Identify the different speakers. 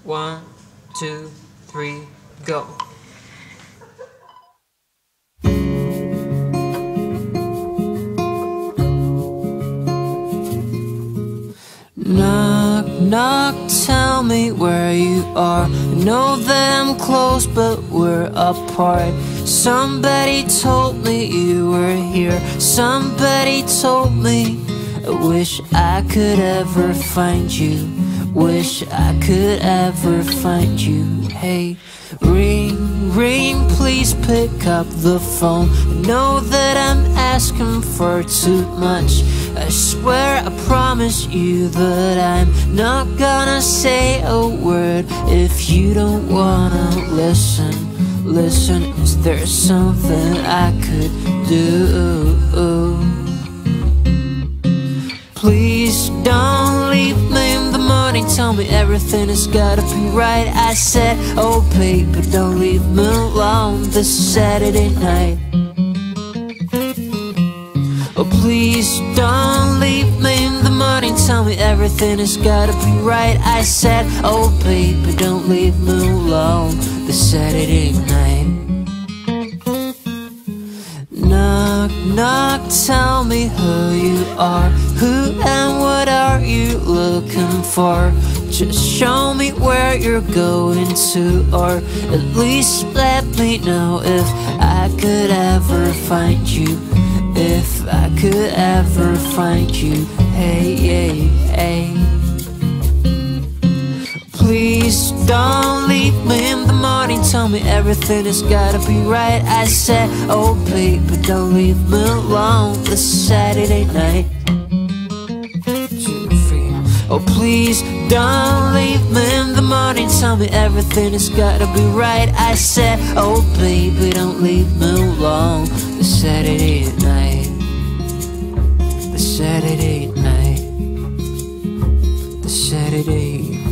Speaker 1: 1, 2, 3, go. Knock, knock, tell me where you are. I know that I'm close, but we're apart. Somebody told me you were here. Somebody told me. I wish I could ever find you. Wish I could ever find you. Hey, ring, ring, please pick up the phone. I know that I'm asking for too much. I swear I promise you that I'm not gonna say a word if you don't wanna listen. Listen, is there something I could do? Please don't leave me in the morning. Tell me everything has gotta be right. I said, oh baby, don't leave me alone this Saturday night. Oh please don't leave me in the morning. Tell me everything has gotta be right. I said, oh baby, don't leave me alone this Saturday night. Knock, knock, tell me who you are. Who and what are you looking for? Just show me where you're going to, or at least let me know if I could ever find you. If I could ever find you. Hey, hey, hey. Please don't leave me in the morning. Tell me everything has gotta be right. I said, oh baby, don't leave me alone this Saturday night. 2, 3. Oh please don't leave me in the morning. Tell me everything has gotta be right. I said, oh baby, don't leave me alone this Saturday night. The Saturday night. The Saturday